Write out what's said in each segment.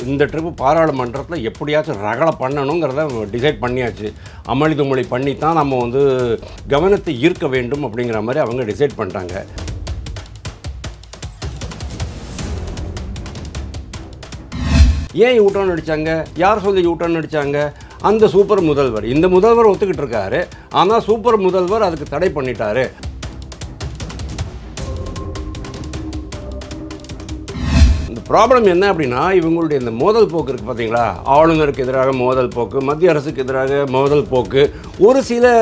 இந்த ட்ரிப்பு பாராளுமன்றத்தில் எப்படியாச்சும் ரகலை பண்ணணுங்கிறத டிசைட் பண்ணியாச்சு. அமளி துமளி பண்ணி தான் நம்ம வந்து கவனத்தை ஈர்க்க வேண்டும் அப்படிங்கிற மாதிரி அவங்க டிசைட் பண்ணிட்டாங்க. ஏன் யூட்டர்ன் அடித்தாங்க? யார் சொல்லி யூட்டர்ன் அடித்தாங்க? அந்த சூப்பர் முதல்வர். இந்த முதல்வர் ஒத்துக்கிட்டு இருக்காரு, ஆனால் சூப்பர் முதல்வர் அதுக்கு தடை பண்ணிட்டாரு. இந்த ப்ராப்ளம் என்ன அப்படின்னா, இவங்களுடைய இந்த மோதல் போக்கு இருக்குது பார்த்தீங்களா, ஆளுநருக்கு எதிராக மோதல் போக்கு, மத்திய அரசுக்கு எதிராக மோதல் போக்கு, ஒரு சில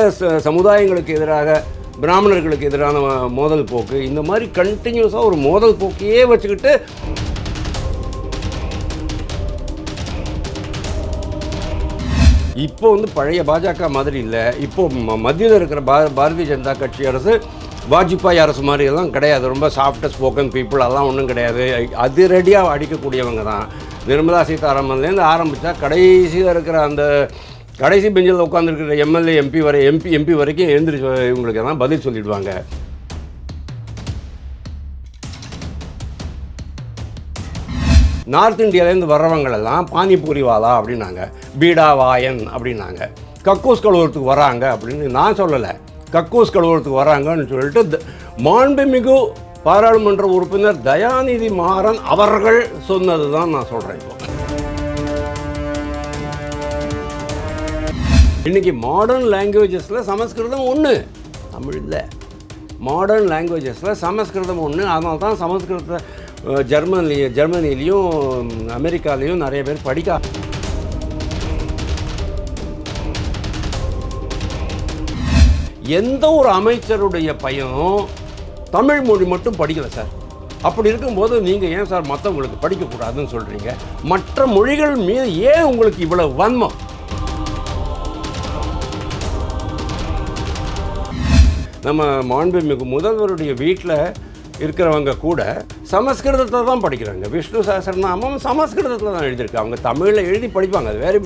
சமுதாயங்களுக்கு எதிராக பிராமணர்களுக்கு எதிரான மோதல் போக்கு, இந்த மாதிரி கண்டினியூஸாக ஒரு மோதல் போக்கையே வச்சுக்கிட்டு இப்போ வந்து பழைய பாஜக மாதிரி இல்லை. இப்போது மத்தியில் இருக்கிற பாரதிய ஜனதா கட்சி அரசு வாஜ்பாய் அரசு மாதிரி எல்லாம் கிடையாது. ரொம்ப சாஃப்டாக ஸ்போக்கன் பீப்புள் அதெல்லாம் ஒன்றும் கிடையாது. அதிரடியாக அடிக்கக்கூடியவங்க தான். நிர்மலா சீதாராமன்லேருந்து ஆரம்பித்தா கடைசியில் இருக்கிற அந்த கடைசி பெஞ்சில் உட்காந்துருக்கிற எம்எல்ஏ எம்பி வரைக்கும் எழுந்திரிச்சு இவங்களுக்கு எல்லாம் பதில் சொல்லிடுவாங்க. நார்த் இந்தியாவிலேருந்து வர்றவங்களெல்லாம் பானிபூரி வாலா அப்படின்னாங்க, பீடா வாயன் அப்படின்னாங்க, கக்கூஸ் கழுவுறதுக்கு வராங்க அப்படின்னு நான் சொல்லலை. கக்கூஸ் கழுவுறதுக்கு வராங்கன்னு சொல்லிட்டு மாண்புமிகு பாராளுமன்ற உறுப்பினர் தயாநிதி மாறன் அவர்கள் சொன்னது தான் நான் சொல்கிறேன். இப்போ இன்றைக்கி மாடர்ன் லாங்குவேஜஸில் சமஸ்கிருதம் ஒன்று, தமிழ் இல்லை. மாடர்ன் லாங்குவேஜஸில் சமஸ்கிருதம் ஒன்று. அதனால தான் சமஸ்கிருதத்தை ஜெர்மனிலையும் அமெரிக்காலையும் நிறைய பேர் படிக்க. எந்த ஒரு அமைச்சருடைய பையனும் தமிழ் மொழி மட்டும் படிக்கலை சார். அப்படி இருக்கும்போது நீங்கள் ஏன் சார் மற்றவங்களுக்கு படிக்கக்கூடாதுன்னு சொல்கிறீங்க? மற்ற மொழிகள் மீது ஏன் உங்களுக்கு இவ்வளவு வன்மம்? நம்ம மாண்புமிகு முதல்வருடைய வீட்டில் இருக்கிறவங்க கூட சமஸ்கிருதத்தில் தான் படிக்கிறாங்க. விஷ்ணு சஹஸ்ரநாமம் சமஸ்கிருதத்தில் தான் எழுதியிருக்கு. அவங்க தமிழில் எழுதி படிப்பாங்க. அது வேறு.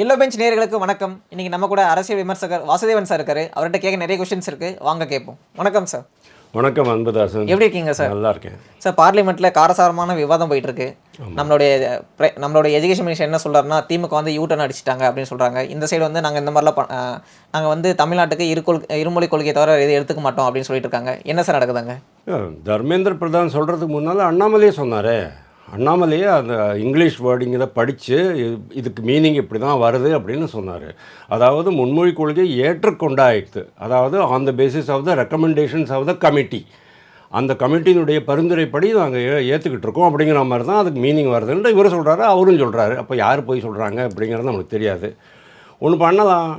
எல்லோ பெஞ்ச் நேயர்களுக்கு வணக்கம். இன்றைக்கி நம்ம கூட அரசியல் விமர்சகர் வாசுதேவன் சார் இருக்காரு. அவர்கிட்ட கேட்க நிறைய கொஸ்டின்ஸ் இருக்குது, வாங்க கேட்போம். வணக்கம் சார். வணக்கம் அன்புதாசன். எப்படி இருக்கீங்க சார்? நல்லா இருக்கேன் சார். பார்லிமெண்ட்டில் காரசாரமான விவாதம் போயிட்டுருக்கு. நம்மளுடைய எஜுகேஷன் மினிஸ்டர் என்ன சொல்கிறாருன்னா, திமுக வந்து யூட்டர்ன் அடிச்சிட்டாங்க அப்படின்னு சொல்கிறாங்க. இந்த சைடு வந்து நாங்கள் இந்த மாதிரிலாம் நாங்கள் வந்து தமிழ்நாட்டுக்கு இருமொழி கொள்கையை தவிர எதுவும் எடுத்துக்க மாட்டோம் அப்படின்னு சொல்லிட்டு இருக்காங்க. என்ன சார் நடக்குதாங்க? தர்மேந்திர பிரதான் சொல்கிறதுக்கு முன்னால் அண்ணாமலையே சொன்னார். அண்ணாமலையே அந்த இங்கிலீஷ் வேர்டிங்கை படித்து இதுக்கு மீனிங் இப்படி தான் வருது அப்படின்னு சொன்னார். அதாவது முன்மொழி கொள்கை ஏற்றுக்கொண்டாயிடுது. அதாவது on the basis of the recommendations of the committee, அந்த கமிட்டியினுடைய பரிந்துரைப்படி நாங்கள் ஏற்றுக்கிட்டு இருக்கோம் அப்படிங்கிற மாதிரி தான் அதுக்கு மீனிங் வருதுன்னு இவர் சொல்கிறாரு, அவரும் சொல்கிறாரு. அப்போ யார் போய் சொல்கிறாங்க அப்படிங்கிறது நமக்கு தெரியாது. ஒன்று பண்ணலாம்,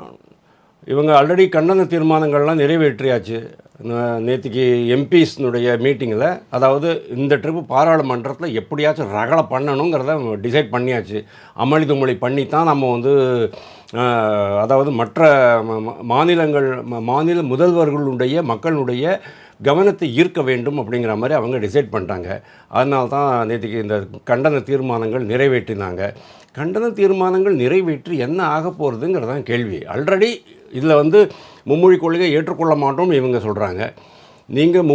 இவங்க ஆல்ரெடி கண்டன தீர்மானங்கள்லாம் நிறைவேற்றியாச்சு. நேற்றுக்கு எம்பிஸ்னுடைய மீட்டிங்கில், அதாவது இந்த ட்ரிப்பு பாராளுமன்றத்தில் எப்படியாச்சும் ரகலை பண்ணணுங்கிறத டிசைட் பண்ணியாச்சு. அமளி துமளி பண்ணி தான் நம்ம வந்து அதாவது மற்ற மாநில முதல்வர்களுடைய மக்களுடைய கவனத்தை ஈர்க்க வேண்டும் அப்படிங்கிற மாதிரி அவங்க டிசைட் பண்ணிட்டாங்க. அதனால தான் நேற்றுக்கு இந்த கண்டன தீர்மானங்கள் நிறைவேற்றினாங்க. கண்டன தீர்மானங்கள் நிறைவேற்றி என்ன ஆக போகிறதுங்கிறதான் கேள்வி. ஆல்ரெடி இதில் வந்து மும்மொழி கொள்கையை ஏற்றுக்கொள்ள மாட்டோம்னு இவங்க சொல்கிறாங்க. நீங்கள்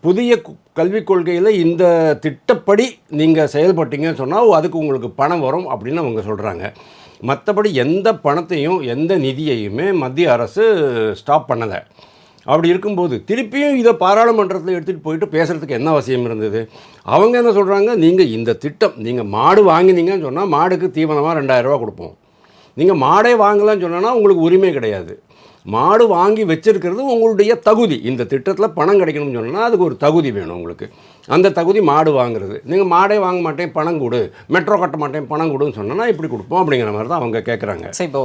புதிய கல்விக் கொள்கையில் இந்த திட்டப்படி நீங்கள் செயல்பட்டீங்கன்னு சொன்னால் அதுக்கு உங்களுக்கு பணம் வரும் அப்படின்னு அவங்க சொல்கிறாங்க. மற்றபடி எந்த பணத்தையும் எந்த நிதியையுமே மத்திய அரசு ஸ்டாப் பண்ணலை. அப்படி இருக்கும்போது திருப்பியும் இதை பாராளுமன்றத்தில் எடுத்துகிட்டு போயிட்டு பேசுகிறதுக்கு என்ன அவசியம் இருந்தது? அவங்க என்ன சொல்கிறாங்க, நீங்கள் இந்த திட்டம், நீங்கள் மாடு வாங்கினீங்கன்னு சொன்னால் மாடுக்கு தீவனமாக 2000 ரூபா கொடுப்போம். நீங்கள் மாடே வாங்கலான்னு சொன்னால் உங்களுக்கு உரிமை கிடையாது. மாடு வாங்கி வச்சிருக்கிறது உங்களுடைய தகுதி. இந்த திட்டத்தில் பணம் கிடைக்கணும்னு சொன்னால் அதுக்கு ஒரு தகுதி வேணும் உங்களுக்கு. அந்த தகுதி மாடு வாங்குறது. நீங்கள் மாடே வாங்க மாட்டேன் பணம் கொடு, மெட்ரோ கட்ட மாட்டேன் பணம் கொடுன்னு சொன்னால் இப்படி கொடுப்போம் அப்படிங்கிற மாதிரி தான் அவங்க கேட்குறாங்க. சார், இப்போ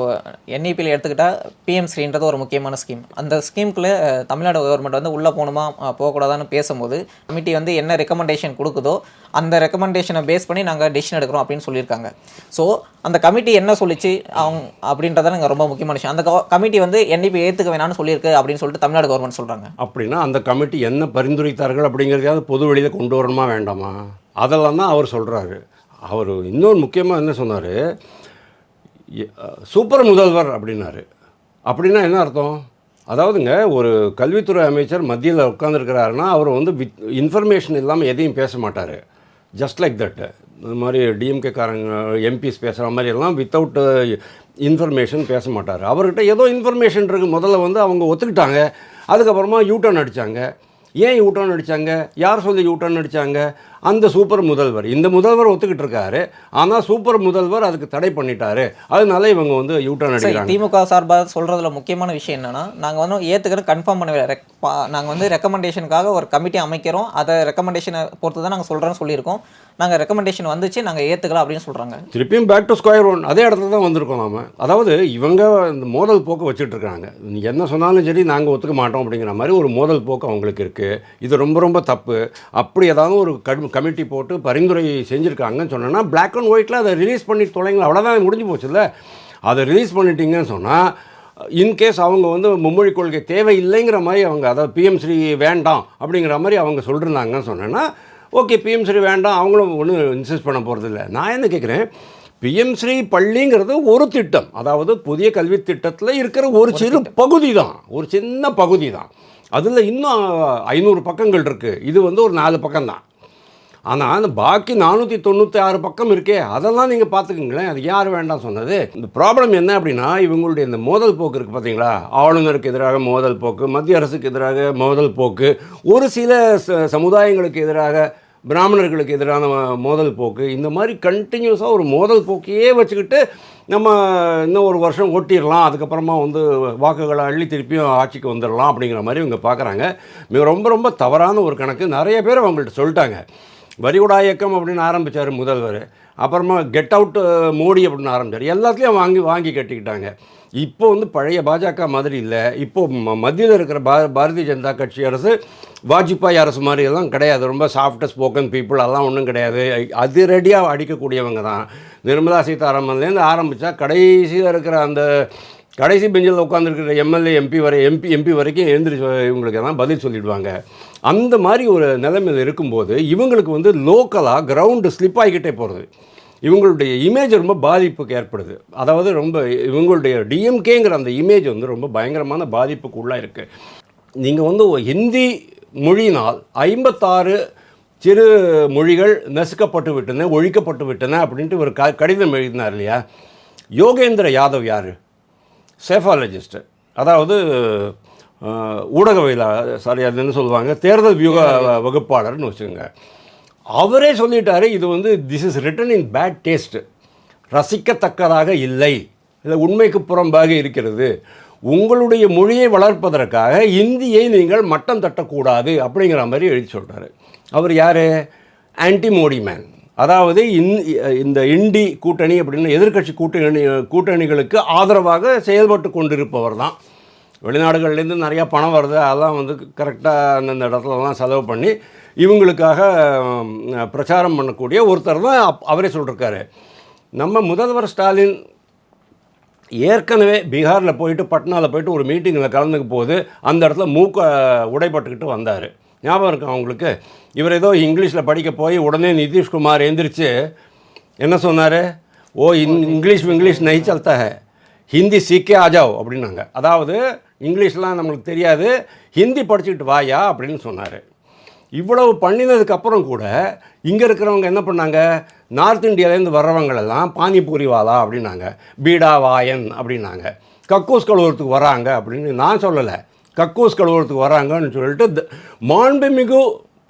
என்இபியில் எடுத்துக்கிட்டால் பிஎம் ஸ்ரீன்றது ஒரு முக்கியமான ஸ்கீம். அந்த ஸ்கீமுக்குள்ளே தமிழ்நாடு கவர்மெண்ட் வந்து உள்ளே போகணுமா போகக்கூடாதான்னு பேசும்போது கமிட்டி வந்து என்ன ரெக்கமெண்டேஷன் கொடுக்குதோ அந்த ரெக்கமெண்டேஷனை பேஸ் பண்ணி நாங்கள் டிசிஷன் எடுக்கிறோம் அப்படின்னு சொல்லியிருக்காங்க. ஸோ அந்த கமிட்டி என்ன சொல்லிச்சு அவங்க அப்படின்றத நாங்கள் ரொம்ப முக்கியமான விஷயம். அந்த கமிட்டி வந்து என்இபி ஏற்றுக்க வேணாம்னு சொல்லியிருக்கு அப்படின்னு சொல்லிட்டு தமிழ்நாடு கவர்மெண்ட் சொல்கிறாங்க. அப்படின்னா அந்த கமிட்டி என்ன பரிந்துரைத்தார்கள் அப்படிங்கிறதையாவது பொது வெளியில் கொண்டு வரணுமா வேண்டாமா? அதெல்லாம் தான் அவர் சொல்கிறாரு. அவர் இன்னொரு முக்கியமாக என்ன சொன்னார், சூப்பர் முதல்வர் அப்படின்னாரு. அப்படின்னா என்ன அர்த்தம்? அதாவதுங்க, ஒரு கல்வித்துறை அமைச்சர் மத்தியில் உட்காந்துருக்கிறாருன்னா அவர் வந்து இன்ஃபர்மேஷன் இல்லாமல் எதையும் பேச மாட்டார். Just like that. இந்த மாதிரி டிஎம்கேக்காரங்க எம்பிஸ் பேசுகிற மாதிரி எல்லாம் வித்தவுட் இன்ஃபர்மேஷன் பேச மாட்டார். அவர்கிட்ட ஏதோ இன்ஃபர்மேஷன் இருக்குது. முதல்ல வந்து அவங்க ஒத்துக்கிட்டாங்க, அதுக்கப்புறமா யூட்டர்ன் அடித்தாங்க. ஏன் யூட்டர்ன் அடித்தாங்க? யார் சொல்லி யூட்டர்ன் அடித்தாங்க? அந்த சூப்பர் முதல்வர். இந்த முதல்வர் ஒத்துக்கிட்டு இருக்காரு, ஆனால் சூப்பர் முதல்வர் அதுக்கு தடை பண்ணிட்டாரு. அதனால இவங்க வந்து யூட்டர்ன் அடிக்கிறாங்க. திமுக சார்பாக சொல்கிறதுல முக்கியமான விஷயம் என்னென்னா, நாங்கள் வந்து ஏற்றுக்கிறோம், கன்ஃபார்ம் பண்ணவே நாங்கள் வந்து ரெக்கமெண்டேஷனுக்காக ஒரு கமிட்டி அமைக்கிறோம், அதை ரெக்கமெண்டேஷனை பொறுத்து தான் நாங்கள் சொல்கிறோன்னு சொல்லியிருக்கோம். நாங்கள் ரெக்கமெண்டேஷன் வந்துச்சு, நாங்கள் ஏற்றுக்கலாம் அப்படின்னு சொல்கிறாங்க. திருப்பியும் பேக் டு ஸ்கொயர் ஒன், அதே இடத்துல தான் வந்திருக்கோம் நாம். அதாவது இவங்க இந்த மோதல் போக்கு வச்சுட்டு இருக்காங்க. நீங்கள் என்ன சொன்னாலும் சரி நாங்கள் ஒத்துக்க மாட்டோம் அப்படிங்கிற மாதிரி ஒரு மோதல் போக்கு அவங்களுக்கு இருக்குது. இது ரொம்ப ரொம்ப தப்பு. அப்படி ஏதாவது ஒரு கமிட்டி போட்டு பரிந்துரை செஞ்சுருக்காங்கன்னு சொன்னோன்னா பிளாக் அண்ட் ஒயிட்டில் அதை ரிலீஸ் பண்ணி தொலைங்களா, அவ்வளோதான், முடிஞ்சு போச்சுல்ல. அதை ரிலீஸ் பண்ணிட்டீங்கன்னு சொன்னால் இன்கேஸ் அவங்க வந்து மும்மொழி கொள்கை தேவையில்லைங்கிற மாதிரி அவங்க, அதாவது பிஎம் ஸ்ரீ வேண்டாம் அப்படிங்கிற மாதிரி அவங்க சொல்லிருந்தாங்கன்னு சொன்னேன்னா ஓகே, பிஎம் ஸ்ரீ வேண்டாம், அவங்களும் ஒன்றும் இன்சிஸ்ட் பண்ண போகிறதில்ல. நான் என்ன கேட்குறேன், பிஎம் ஸ்ரீ பள்ளிங்கிறது ஒரு திட்டம், அதாவது புதிய கல்வி திட்டத்தில் இருக்கிற ஒரு சிறு பகுதி தான், ஒரு சின்ன பகுதி தான். அதில் இன்னும் 500 பக்கங்கள் இருக்குது. இது வந்து ஒரு 4 பக்கம்தான். ஆனால் அந்த பாக்கி 496 பக்கம் இருக்கே, அதெல்லாம் நீங்கள் பார்த்துக்குங்களேன். அது யார் வேண்டாம் சொன்னது? இந்த ப்ராப்ளம் என்ன அப்படின்னா, இவங்களுடைய இந்த மோதல் போக்கு இருக்குது பார்த்தீங்களா, ஆளுநருக்கு எதிராக மோதல் போக்கு, மத்திய அரசுக்கு எதிராக மோதல் போக்கு, ஒரு சில சமுதாயங்களுக்கு எதிராக, பிராமணர்களுக்கு எதிரான மோதல் போக்கு, இந்த மாதிரி கண்டினியூஸாக ஒரு மோதல் போக்கையே வச்சுக்கிட்டு நம்ம இன்னும் ஒரு வருஷம் ஓட்டிடலாம், அதுக்கப்புறமா வந்து வாக்குகளை அள்ளி திருப்பியும் ஆட்சிக்கு வந்துடலாம் அப்படிங்கிற மாதிரி இவங்க பார்க்குறாங்க. ரொம்ப ரொம்ப தவறான ஒரு கணக்கு. நிறைய பேர் அவங்கள்ட்ட சொல்லிட்டாங்க. வரிகுடா இயக்கம் அப்படின்னு ஆரம்பித்தார் முதல்வர், அப்புறமா கெட் அவுட் மோடி அப்படின்னு ஆரம்பித்தார். எல்லாத்துலேயும் வாங்கி கட்டிக்கிட்டாங்க. இப்போ வந்து பழைய பாஜக மாதிரி இல்லை. இப்போது மத்தியில் இருக்கிற பாரதிய ஜனதா கட்சி அரசு வாஜ்பாய் அரசு மாதிரி எல்லாம் கிடையாது. ரொம்ப சாஃப்ட் ஸ்போக்கன் பீப்புள் அதெல்லாம் ஒன்றும் கிடையாது. அதிரடியாக அடிக்கக்கூடியவங்க தான். நிர்மலா சீதாராமன்லேருந்து ஆரம்பித்தா கடைசியில் இருக்கிற அந்த கடைசி பெஞ்சில் உட்காந்துருக்கிற எம்எல்ஏ எம்பி வரைக்கும் எழுந்திரிச்சு இவங்களுக்கு எல்லாம் பதில் சொல்லிவிடுவாங்க. அந்த மாதிரி ஒரு நிலைமையில் இருக்கும்போது இவங்களுக்கு வந்து லோக்கலாக கிரவுண்டு ஸ்லிப் ஆகிக்கிட்டே போகிறது. இவங்களுடைய இமேஜ் ரொம்ப பாதிப்புக்கு ஏற்படுது. அதாவது ரொம்ப இவங்களுடைய டிஎம்கேங்கிற அந்த இமேஜ் வந்து ரொம்ப பயங்கரமான பாதிப்புக்கு உள்ளாக இருக்குது. நீங்கள் வந்து ஹிந்தி மொழியினால் 56 சிறு மொழிகள் நசுக்கப்பட்டு விட்டன, ஒழிக்கப்பட்டு விட்டன அப்படின்ட்டு ஒரு கடிதம் எழுதினார் இல்லையா? யோகேந்திர யாதவ் யார்? சேஃபாலஜிஸ்ட்டு, அதாவது ஊடகவியலாளர், சாரி அது என்ன சொல்லுவாங்க, தேர்தல் வியூக வகுப்பாளர்னு வச்சுக்கோங்க. அவரே சொல்லிட்டாரு, இது வந்து this is written in bad taste, ரசிக்கத்தக்கதாக இல்லை, இது உண்மைக்கு புறம்பாக இருக்கிறது, உங்களுடைய மொழியை வளர்ப்பதற்காக இந்தியை நீங்கள் மட்டம் தட்டக்கூடாது அப்படிங்கிற மாதிரி எழுதி சொல்கிறாரு. அவர் யார்? Anti Modi man. அதாவது இந்த இண்டி கூட்டணி அப்படின்னு எதிர்க்கட்சி கூட்டணிகளுக்கு ஆதரவாக செயல்பட்டு கொண்டிருப்பவர் தான். வெளிநாடுகள்லேருந்து நிறையா பணம் வருது, அதெல்லாம் வந்து கரெக்டாக அந்தந்த இடத்துலலாம் செலவு பண்ணி இவங்களுக்காக பிரச்சாரம் பண்ணக்கூடிய ஒருத்தர் தான் அவரே சொல்லியிருக்காரு. நம்ம முதல்வர் ஸ்டாலின் ஏற்கனவே பீகாரில் போயிட்டு பட்னாவில் போயிட்டு ஒரு மீட்டிங்கில் கலந்துக்க போது அந்த இடத்துல மூக்க உடைப்பட்டுக்கிட்டு வந்தார். ஞாபகம் இருக்கும் அவங்களுக்கு? இவர் ஏதோ இங்கிலீஷில் படிக்க போய் உடனே நிதிஷ்குமார் எழுந்திரிச்சு என்ன சொன்னார்? ஓ இங்கிலீஷ் நஹி சல்தா ஹை, ஹிந்தி சீக்கே ஆஜாவ் அப்படின்னாங்க. அதாவது இங்கிலீஷ்லாம் நம்மளுக்கு தெரியாது, ஹிந்தி படிச்சுக்கிட்டு வாயா அப்படின்னு சொன்னார். இவ்வளவு பண்ணினதுக்கப்புறம் கூட இங்கே இருக்கிறவங்க என்ன பண்ணாங்க? நார்த் இந்தியாவிலேருந்து வர்றவங்களெல்லாம் பானிபூரி வாலா அப்படின்னாங்க, பீடா வாயன் அப்படின்னாங்க, கக்கூஸ் கழுவுறதுக்கு வராங்க அப்படின்னு நான் சொல்லலை, கக்கூஸ் கழுவுறதுக்கு வராங்கன்னு சொல்லிட்டு மாண்புமிகு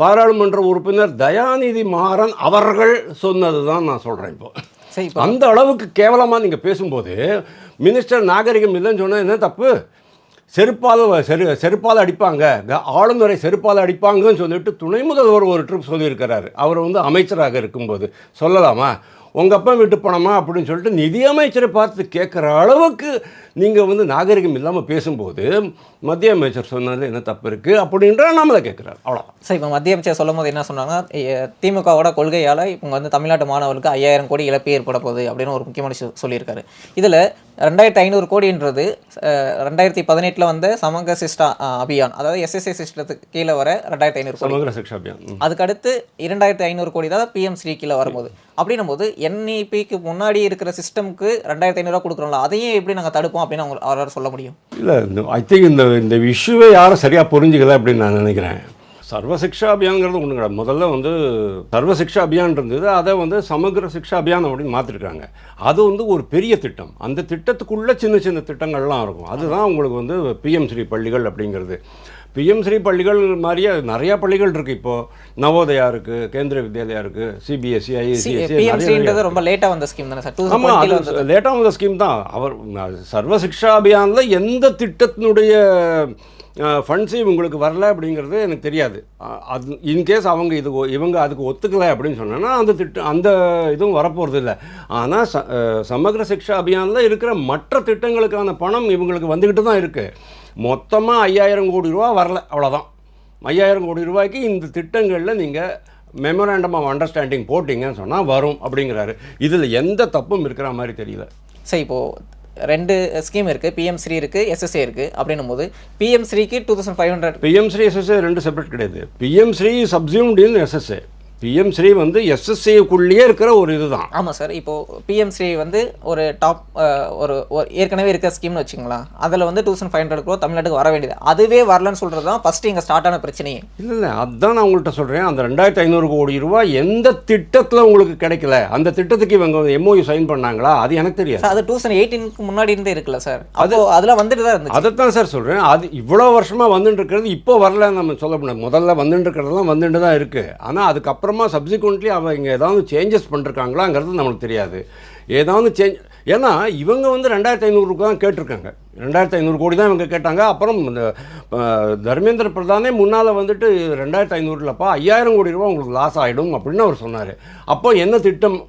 பாராளுமன்ற உறுப்பினர் தயாநிதி மாறன் அவர்கள் சொன்னது தான் நான் சொல்கிறேன். இப்போ அந்த அளவுக்கு கேவலமாக நீங்கள் பேசும்போது மினிஸ்டர் நாகரிகம் இல்லைன்னு சொன்னால் என்ன தப்பு? செருப்பால் அடிப்பாங்க, ஆளுநரை செருப்பால் அடிப்பாங்கன்னு சொல்லிட்டு துணை முதல்வர் ஒரு ட்ரிப் சொல்லியிருக்கிறாரு. அவர் வந்து அமைச்சராக இருக்கும்போது சொல்லலாமா? உங்கள் அப்பா வீட்டு பணமா அப்படின்னு சொல்லிட்டு நிதியமைச்சரை பார்த்து கேட்குற அளவுக்கு நீங்கள் வந்து நாகரிகம் இல்லாமல் பேசும்போது மத்திய அமைச்சர் சொன்னதில் என்ன தப்பு இருக்குது அப்படின்ற நம்மளை கேட்குறாரு. அவ்வளோ சார். இப்போ மத்திய அமைச்சர் சொல்லும் போது என்ன சொன்னாங்கன்னா, திமுகவோட கொள்கையால் இவங்க வந்து தமிழ்நாட்டு மாணவர்களுக்கு 5000 கோடி இழப்பு ஏற்பட போகுது அப்படின்னு ஒரு முக்கியமான சொல்லியிருக்காரு. இதில் $2,500 கோடின்றது 2018 வந்த சமங்க சிஸ்டா அபியான், அதாவது எஸ்எஸ்ஏ சிஸ்டத்துக்கு கீழே வர 2,500 கோடி. சமகிர சிக்ஷா அபியான். அதுக்கு அடுத்து 2,500 கோடி தான் பிஎம் ஸ்ரீ கீழே வரும்போது. அப்படின்னும் போது என்இபிக்கு முன்னாடி இருக்கிற சிஸ்டம்க்கு 2,500 கொடுக்குறோம்ல, அதையும் எப்படி நாங்கள் தடுப்போம் அப்படின்னு அவரால் சொல்ல முடியும்? இல்லை, ஐ திங்க் இந்த இஷ்யூவை யாரும் சரியாக புரிஞ்சுக்கல அப்படின்னு நான் நினைக்கிறேன். சர்வசிக்ஷா அபியான்ங்கிறது ஒன்று கிடையாது. முதல்ல வந்து சர்வசிக்ஷா அபியான் இருந்தது, அதை வந்து சமகிர சிக்ஷா அபியான் அப்படின்னு மாற்றிருக்காங்க. அது வந்து ஒரு பெரிய திட்டம். அந்த திட்டத்துக்குள்ளே சின்ன சின்ன திட்டங்கள்லாம் இருக்கும். அதுதான் உங்களுக்கு வந்து பிஎம் ஸ்ரீ பள்ளிகள் அப்படிங்கிறது. பிஎம் ஸ்ரீ பள்ளிகள் மாதிரியே நிறையா பள்ளிகள் இருக்குது. இப்போது நவோதயா இருக்குது, கேந்திர வித்யாலயா இருக்குது, சிபிஎஸ்சி, ஐசிஎஸ்சி. ரொம்ப லேட்டாக வந்த ஸ்கீம் தானே சார்? ஆமாம், அது லேட்டாக வந்த ஸ்கீம் தான். அவர் சர்வசிக்ஷா அபியானில் எந்த திட்டத்தினுடைய ஃபண்ட்ஸு இவங்களுக்கு வரல அப்படிங்கிறது எனக்கு தெரியாது. அது இன்கேஸ் இவங்க அதுக்கு ஒத்துக்கலை அப்படின்னு சொன்னோன்னா அந்த இதுவும் வரப்போகிறது இல்லை. ஆனால் சமகிர சிக்ஷா அபியானில் இருக்கிற மற்ற திட்டங்களுக்கான பணம் இவங்களுக்கு வந்துக்கிட்டு தான் இருக்குது. மொத்தமாக 5,000 கோடி ரூபா வரல, அவ்வளோதான். 5,000 கோடி ரூபாய்க்கு இந்த திட்டங்களில் நீங்கள் மெமோராண்டம் ஆஃப் அண்டர்ஸ்டாண்டிங் போட்டிங்கன்னு சொன்னால் வரும் அப்படிங்கிறாரு. இதில் எந்த தப்பும் இருக்கிற மாதிரி தெரியல. சரி, இப்போது 2 ஸ்கீம் இருக்குது, பிஎம் ஸ்ரீ இருக்குது, எஸ்எஸ்ஏ இருக்குது. அப்படின்னும் போது பிஎம் ஸ்ரீக்கு 2,500. பிஎம் ஸ்ரீ எஸ்எஸ்ஏ 2 செப்பரேட் கிடையாது. PM Shri subsumed in SSA. PM Shri வந்து எஸ்எஸ்ஏக்குள்ளேயே இருக்கிற ஒரு இதுதான். ஆமாம் சார். இப்போது பிஎம் ஸ்ரீ வந்து ஒரு டாப் ஒரு ஏற்கனவே இருக்கிற ஸ்கீம்னு வச்சுங்களா, அதில் வந்து 2,500 crore தமிழ்நாட்டுக்கு வர வேண்டியது. அதுவே வரலன்னு சொல்கிறது தான் ஃபஸ்ட்டு இங்கே ஸ்டார்ட் ஆன பிரச்சனையே. இல்லை, அதுதான் நான் உங்கள்கிட்ட சொல்கிறேன். அந்த 2,500 கோடி ரூபாய் எந்த திட்டத்தில் உங்களுக்கு கிடைக்கல, அந்த திட்டத்துக்கு இவங்க எம்ஓயு சைன் பண்ணாங்களா, அது எனக்கு தெரியாது. அது 2018 முன்னாடி இருந்தே இருக்குல்ல சார். அது அதெல்லாம் வந்துட்டு தான் இருந்துச்சு. அதைத்தான் சார் சொல்கிறேன். அது இவ்வளோ வருஷமாக வந்துட்டு இருக்கிறது இப்போ வரல நம்ம சொல்ல முடியாது. முதல்ல வந்துட்டு இருக்கிறதெல்லாம் வந்துட்டு தான் இருக்குது. ஆனால் அதுக்கப்புறமா சப்சிக்வெண்ட்லி அவங்க ஏதாவது சேஞ்சஸ் பண்ணிருக்காங்களாங்கிறது நம்மளுக்கு தெரியாது. ஏதாவது சேஞ்ச், ஏன்னா இவங்க வந்து 2,500 தான் கேட்டிருக்காங்க. 2,500 கோடி தான் இவங்க கேட்டாங்க. அப்புறம் இந்த தர்மேந்திர பிரதானே முன்னால் வந்துட்டு 2,500 இல்லைப்பா 5,000 கோடி ரூபா உங்களுக்கு லாஸ் ஆகிடும் அப்படின்னு அவர் சொன்னார். அப்போ என்ன திட்டம்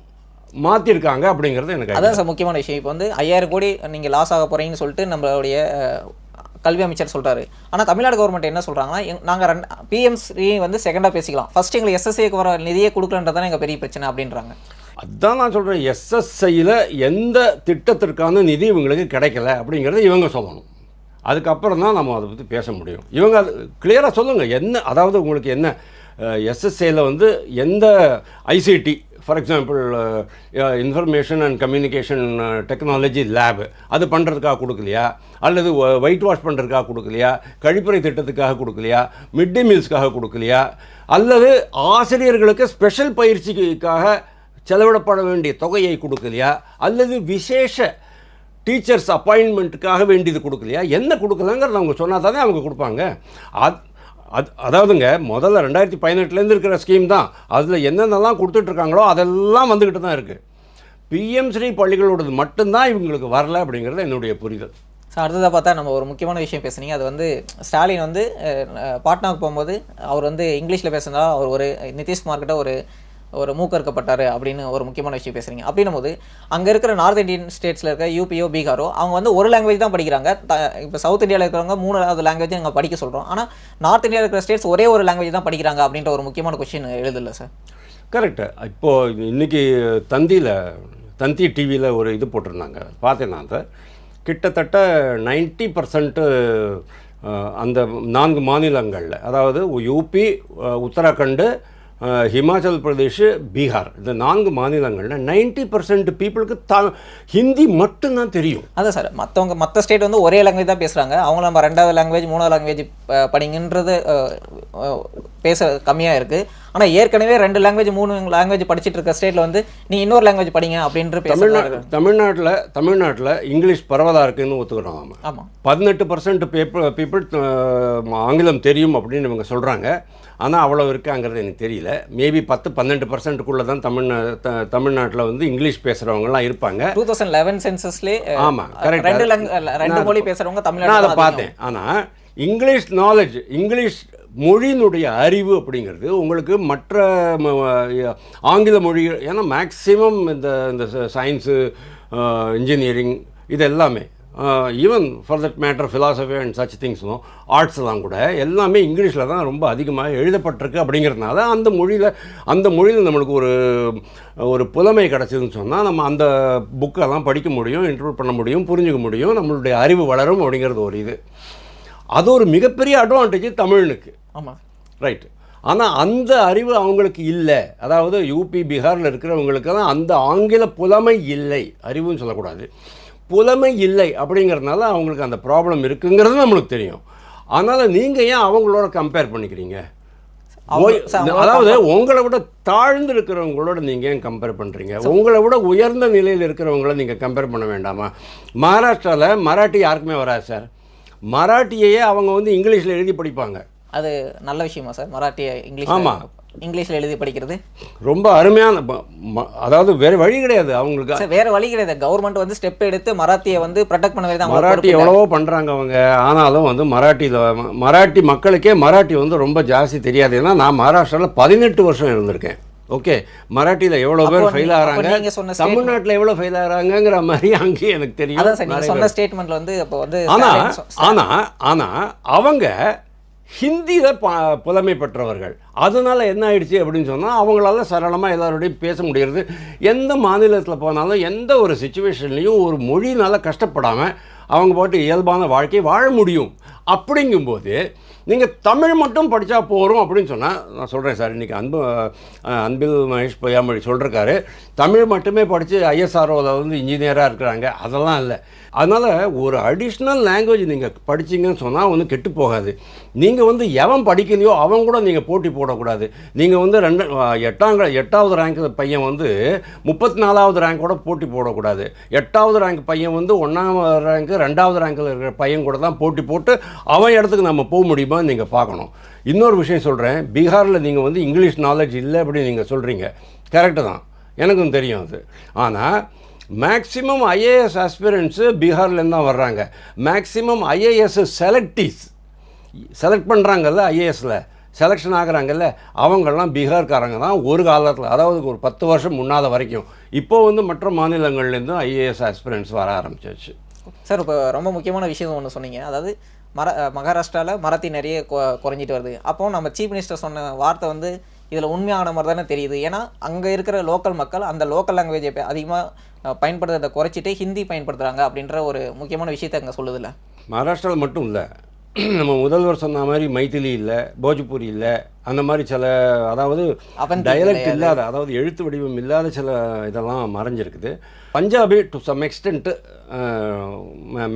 மாற்றிருக்காங்க அப்படிங்கிறது எனக்கு அதான் சார் முக்கியமான விஷயம். இப்போ வந்து 5,000 கோடி நீங்கள் லாஸ் ஆக போகிறீங்கன்னு சொல்லிட்டு நம்மளுடைய கல்வி அமைச்சர் சொல்கிறாரு. ஆனால் தமிழ்நாடு கவர்மெண்ட் என்ன சொல்கிறாங்கன்னா, நாங்கள் பிஎம் ஸ்ரீ வந்து செகண்டாக பேசிக்கலாம், ஃபஸ்ட் எங்களுக்கு எஸ்எஸ்ஏக்கு வர நிதியே கொடுக்கலன்றதானே எங்கள் பெரிய பிரச்சனை அப்படின்றாங்க. அதுதான் நான் சொல்கிறேன். எஸ்எஸ்ஐயில் எந்த திட்டத்திற்கான நிதி இவங்களுக்கு கிடைக்கல அப்படிங்கிறத இவங்க சொல்லணும். அதுக்கப்புறம் தான் நம்ம அதை பற்றி பேச முடியும். இவங்க அது கிளியராக சொல்லுங்கள். என்ன, அதாவது உங்களுக்கு என்ன எஸ்எஸ்ஏயில் வந்து எந்த ICT, for example information and communication technology lab, அது பண்ணுறதுக்காக கொடுக்கலையா, அல்லது ஒயிட் வாஷ் பண்ணுறதுக்காக கொடுக்கலையா, கழிப்பறை திட்டத்துக்காக கொடுக்கலையா, மிட் டே மீல்ஸ்க்காக கொடுக்கலையா, அல்லது ஆசிரியர்களுக்கு ஸ்பெஷல் பயிற்சிக்காக செலவிடப்பட வேண்டிய தொகையை கொடுக்கலையா, அல்லது விசேஷ டீச்சர்ஸ் அப்பாயின்மெண்ட்டுக்காக வேண்டியது கொடுக்கலையா, என்ன கொடுக்கலங்கிறத அவங்க சொன்னால் தானே அவங்க கொடுப்பாங்க. அதாவதுங்க முதல்ல 2018 இருக்கிற ஸ்கீம் தான். அதில் என்னென்னலாம் கொடுத்துட்ருக்காங்களோ அதெல்லாம் வந்துக்கிட்டு தான் இருக்குது. பிஎம் ஸ்ரீ பள்ளிகளோடது மட்டும்தான் இவங்களுக்கு வரல அப்படிங்கிறது என்னுடைய புரிதல். ஸோ அடுத்ததாக பார்த்தா நம்ம ஒரு முக்கியமான விஷயம் பேசுனீங்க. அது வந்து ஸ்டாலின் வந்து பாட்னாவுக்கு போகும்போது அவர் வந்து இங்கிலீஷில் பேசுனா அவர் ஒரு நிதிஷ்குமார்கிட்ட ஒரு மூக்கறுக்கப்பட்டார் அப்படின்னு ஒரு முக்கியமான விஷயம் பேசுகிறீங்க. அப்படின்னும் போது அங்கே இருக்கிற நார்த் இந்தியன் ஸ்டேட்ஸில் இருக்க யூபியோ பீகாரோ அவங்க வந்து ஒரு லாங்குவேஜ் தான் படிக்கிறாங்க. இப்போ சவுத் இந்தியாவில் இருக்கிறவங்க 3வது லாங்குவேஜ் நாங்கள் படிக்க சொல்கிறோம். ஆனால் நார்த் இந்தியாவில் இருக்கிற ஸ்டேட்ஸ் ஒரே ஒரு லாங்குவேஜ் தான் படிக்கிறாங்க அப்படின்ற ஒரு முக்கியமான கொஸ்டின் எழுதில்ல சார்? கரெக்டு. இப்போது இன்றைக்கி தந்தி டிவியில் ஒரு இது போட்டிருந்தாங்க, பார்த்தேன் நான். அதை கிட்டத்தட்ட 90% அந்த 4 மாநிலங்களில், அதாவது யூபி, உத்தராகண்டு, ஹிமாச்சல் பிரதேஷ், பீகார், இந்த 4 மாநிலங்களில் 90% பீப்புளுக்கு ஹிந்தி மட்டும்தான் தெரியும். அதான் சார், மற்ற ஸ்டேட் வந்து ஒரே லாங்குவேஜ் தான் பேசுகிறாங்க. அவங்க நம்ம 2வது லாங்குவேஜ் 3வது லாங்குவேஜ் படிங்கன்றது பேச கம்மியாக இருக்குது. ஆனால் ஏற்கனவே 2 லாங்குவேஜ் 3 லாங்குவேஜ் படிச்சுட்டு இருக்க ஸ்டேட்டில் வந்து நீ இன்னொரு லாங்குவேஜ் படிங்க அப்படின்ற தமிழ்நாட்டில் இங்கிலீஷ் பரவலாக இருக்குதுன்னு ஒத்துக்கிறோம். ஆமாம், 18% பீப்புள் ஆங்கிலம் தெரியும் அப்படின்னு இவங்க சொல்கிறாங்க. ஆனால் அவ்வளோ இருக்காங்கிறது எனக்கு தெரியல. மேபி 10-12%க்குள்ளே தான் தமிழ்நாட்டில் வந்து இங்கிலீஷ் பேசுகிறவங்கலாம் இருப்பாங்க. 2011 சென்சஸ்லேயே ஆமாம், கரெக்ட், 2 மொழி பேசுகிறவங்க தமிழ்நாடு நான் அதை பார்த்தேன். ஆனால் இங்கிலீஷ் நாலேஜ், இங்கிலீஷ் மொழியினுடைய அறிவு அப்படிங்கிறது உங்களுக்கு மற்ற ஆங்கில மொழி, ஏன்னா மேக்ஸிமம் இந்த சயின்ஸு, இன்ஜினியரிங், இது எல்லாமே even for that matter philosophy and such திங்ஸும் ஆர்ட்ஸ்லாம் கூட எல்லாமே இங்கிலீஷில் தான் ரொம்ப அதிகமாக எழுதப்பட்டிருக்கு அப்படிங்கிறதுனால அந்த மொழியில் நம்மளுக்கு ஒரு புலமை கிடச்சிதுன்னு சொன்னால் நம்ம அந்த புக்கெல்லாம் படிக்க முடியும், இன்டர்வியூ பண்ண முடியும், புரிஞ்சுக்க முடியும், நம்மளுடைய அறிவு வளரும் அப்படிங்கிறது ஒரு இது. அது ஒரு மிகப்பெரிய அட்வான்டேஜ் தமிழனுக்கு. ஆமாம், ரைட். ஆனால் அந்த அறிவு அவங்களுக்கு இல்லை. அதாவது யூபி பீகாரில் இருக்கிறவங்களுக்கெல்லாம் அந்த ஆங்கில புலமை இல்லை, அறிவுன்னு சொல்லக்கூடாது, புலமை இல்லை. அப்படிங்கிறதுனால அவங்களுக்கு அந்த ப்ராப்ளம் இருக்குங்கிறது நம்மளுக்கு தெரியும். அதனால் நீங்கள் ஏன் அவங்களோட கம்பேர் பண்ணிக்கிறீங்க? அதாவது உங்களை விட தாழ்ந்து இருக்கிறவங்களோட நீங்கள் ஏன் கம்பேர் பண்ணுறீங்க? உங்களை விட உயர்ந்த நிலையில் இருக்கிறவங்கள நீங்கள் கம்பேர் பண்ண வேண்டாமா? மகாராஷ்டிராவில் மராட்டி யாருக்குமே வராது சார். மராட்டியையே அவங்க வந்து இங்கிலீஷில் எழுதி படிப்பாங்க. அது நல்ல விஷயமா சார்? மராட்டிய இங்கிலீஷ், ஆமாம், இங்கிலீஷில் எழுதி படிக்கிறது ரொம்ப அருமையான, அதாவது வேறு வழி கிடையாது அவங்களுக்கு. சார் வேறு வழி கிடையாது. கவர்மெண்ட் வந்து ஸ்டெப் எடுத்து மராத்தியை வந்து ப்ரொடெக்ட் பண்ணவே தான். மராட்டி எவ்வளவோ பண்ணுறாங்க அவங்க. ஆனாலும் வந்து மராட்டி மக்களுக்கே மராட்டி வந்து ரொம்ப ஜாஸ்தி தெரியாது. ஏன்னா நான் மகாராஷ்டிராவில் 18 வருஷம் இருந்திருக்கேன். ஓகே, மராட்டியில் எவ்வளோ பேர் ஃபெயில் ஆகிறாங்க, தமிழ்நாட்டில் எவ்வளோ ஃபெயில் ஆகிறாங்கிற மாதிரி அங்கேயே எனக்கு தெரியும். சொன்ன ஸ்டேட்மெண்ட்டில் வந்து இப்போ வந்து ஆனால் அவங்க ஹிந்தியில் புலமை பெற்றவர்கள். அதனால என்ன ஆயிடுச்சு அப்படின்னு சொன்னால் அவங்களால சரளமாக எல்லாரோடையும் பேச முடிகிறது. எந்த மாநிலத்தில் போனாலும் எந்த ஒரு சுச்சுவேஷன்லேயும் ஒரு மொழினால் கஷ்டப்படாமல் அவங்க பாட்டு இயல்பான வாழ்க்கையை வாழ முடியும். அப்படிங்கும்போது நீங்கள் தமிழ் மட்டும் படித்தா போகிறோம் அப்படின்னு சொன்னால், நான் சொல்கிறேன் சார், இன்றைக்கி அன்பில் மகேஷ் பொய்யாமொழி சொல்லிருக்காரு, தமிழ் மட்டுமே படித்து ஐஎஸ்ஆர்ஓவில் வந்து இன்ஜினியராக இருக்கிறாங்க. அதெல்லாம் இல்லை. அதனால் ஒரு அடிஷ்னல் லாங்குவேஜ் நீங்கள் படிச்சிங்கன்னு சொன்னால் ஒன்றும் கெட்டு போகாது. நீங்கள் வந்து எவன் படிக்கலையோ அவன் கூட நீங்கள் போட்டி போடக்கூடாது. நீங்கள் வந்து 8வது ரேங்க் பையன் வந்து 34வது ரேங்கோட போட்டி போடக்கூடாது. 8வது ரேங்க் பையன் வந்து 1வது ரேங்க்கு 2வது ரேங்கில் இருக்கிற பையன் கூட தான் போட்டி போட்டு அவன் இடத்துக்கு நம்ம போக முடியுமான்னு நீங்கள் பார்க்கணும். இன்னொரு விஷயம் சொல்கிறேன், பீகாரில் நீங்கள் வந்து இங்கிலீஷ் நாலேஜ் இல்லை அப்படின்னு நீங்கள் சொல்கிறீங்க, கரெக்டு தான், எனக்கும் தெரியும் அது. ஆனால் மேக்ஸிமம் ஐஏஎஸ் ஆஸ்பிரண்ட்ஸு பீகார்லேருந்து தான் வர்றாங்க. மேக்ஸிமம் ஐஏஎஸ் செலக்ட் பண்ணுறாங்கல்ல, ஐஏஎஸில் செலெக்ஷன் ஆகுறாங்கல்ல, அவங்கெல்லாம் பீகார்காரங்க தான் ஒரு காலத்தில், அதாவது ஒரு 10 வருஷம் முன்னால் வரைக்கும். இப்போ வந்து மற்ற மாநிலங்கள்லேருந்து ஐஏஎஸ் ஆஸ்பிரண்ட்ஸ் வர ஆரம்பிச்சிருச்சு. சார் இப்போ ரொம்ப முக்கியமான விஷயம் ஒன்று சொன்னீங்க, அதாவது மகாராஷ்டிராவில் மராத்தி நிறைய குறைஞ்சிட்டு வருது. அப்போது நம்ம சீஃப் மினிஸ்டர் சொன்ன வார்த்தை வந்து இதில் உண்மையான மாதிரி தானே தெரியுது. ஏன்னா அங்கே இருக்கிற லோக்கல் மக்கள் அந்த லோக்கல் லாங்குவேஜை அதிகமாக பயன்படுத்துறதை குறைச்சிட்டு ஹிந்தி பயன்படுத்துகிறாங்க அப்படின்ற ஒரு முக்கியமான விஷயத்தை அங்கே சொல்லுதில்ல. மகாராஷ்டிராவில் மட்டும் இல்லை, நம்ம முதல்வர் சொன்ன மாதிரி மைத்திலி இல்லை, போஜ்பூரி இல்லை, அந்த மாதிரி சில, அதாவது டயலக்ட் இல்லாத, அதாவது எழுத்து வடிவம் இல்லாத சில இதெல்லாம் மறைஞ்சிருக்குது. Punjabi to some extent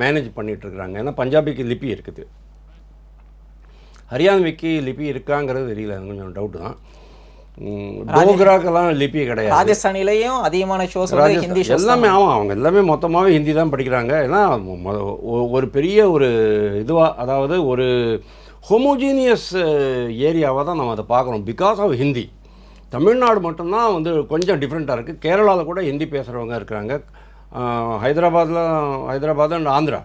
manage பண்ணிகிட்ருக்குறாங்க. ஏன்னா பஞ்சாபிக்கு லிபி இருக்குது, ஹரியானாவிக்கு லிபி இருக்காங்கிறது தெரியல, கொஞ்சம் டவுட்டு தான். டோக்ராக்கெல்லாம் லிபி கிடையாது. ராஜஸ்தானிலையும் அதிகமான ஷோஸ் ஹிந்தி எல்லாமே. ஆமாம், அவங்க எல்லாமே மொத்தமாகவே ஹிந்தி தான் படிக்கிறாங்க. ஏன்னா ஒரு பெரிய ஒரு இதுவாக, அதாவது ஒரு ஹோமோஜீனியஸ் ஏரியாவாக தான் நம்ம அதை பார்க்குறோம் பிகாஸ் ஆஃப் ஹிந்தி. தமிழ்நாடு மட்டும்தான் வந்து கொஞ்சம் டிஃப்ரெண்ட்டாக இருக்குது. கேரளாவில் கூட ஹிந்தி பேசுகிறவங்க இருக்கிறாங்க. ஹைதராபாத் அண்ட் ஆந்திரா,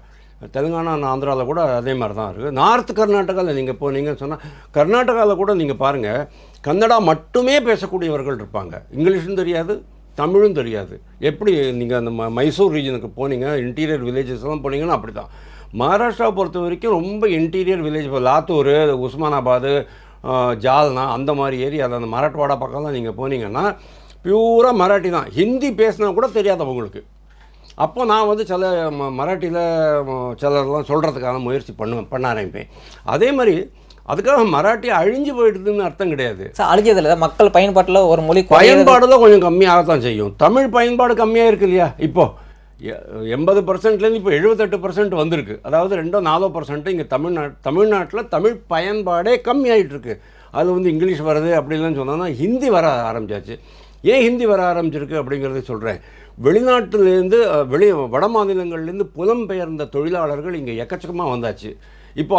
தெலுங்கானா அண்ட் ஆந்திராவில் கூட அதே மாதிரி தான் இருக்குது. நார்த் கர்நாடகாவில் நீங்கள் போனீங்கன்னு சொன்னால், கர்நாடகாவில் கூட நீங்கள் பாருங்கள், கன்னடா மட்டுமே பேசக்கூடியவர்கள் இருப்பாங்க. இங்கிலீஷும் தெரியாது, தமிழும் தெரியாது. எப்படி நீங்கள் அந்த மைசூர் ரீஜனுக்கு போனீங்க, இன்டீரியர் வில்லேஜஸ்லாம் போனீங்கன்னா அப்படி தான். மகாராஷ்டிராவை பொறுத்த வரைக்கும் ரொம்ப இன்டீரியர் வில்லேஜ், இப்போ லாத்தூர், உஸ்மானாபாது, ஜால்னா, அந்த மாதிரி ஏரியாவில் அந்த மராட்வாடா பக்கம்லாம் நீங்கள் போனீங்கன்னா பியூராக மராட்டி தான். ஹிந்தி பேசினா கூட தெரியாது அவங்களுக்கு. அப்போ நான் வந்து சில மராட்டியில் சிலர்லாம் சொல்கிறதுக்கான முயற்சி பண்ண ஆரம்பிப்பேன். அதே மாதிரி அதுக்காக மராட்டி அழிஞ்சு போயிடுதுன்னு அர்த்தம் கிடையாது. அழிஞ்சதில்லை, மக்கள் பயன்பாட்டில் ஒரு மொழி பயன்பாடு தான் கொஞ்சம் கம்மியாகத்தான் செய்யும். தமிழ் பயன்பாடு கம்மியாக இருக்கு இல்லையா? இப்போது 80%லேருந்து இப்போ 78% வந்திருக்கு. அதாவது 2-4% இங்கே தமிழ்நாட்டில் தமிழ் பயன்பாடே கம்மியாகிட்டுருக்கு. அது வந்து இங்கிலீஷ் வருது அப்படின்லாம் சொன்னோன்னா ஹிந்தி வர ஆரம்பிச்சாச்சு. ஏன் ஹிந்தி வர ஆரம்பிச்சிருக்கு அப்படிங்கிறத சொல்கிறேன். வெளிநாட்டிலேருந்து வட மாநிலங்கள்லேருந்து புலம்பெயர்ந்த தொழிலாளர்கள் இங்கே எக்கச்சக்கமாக வந்தாச்சு. இப்போ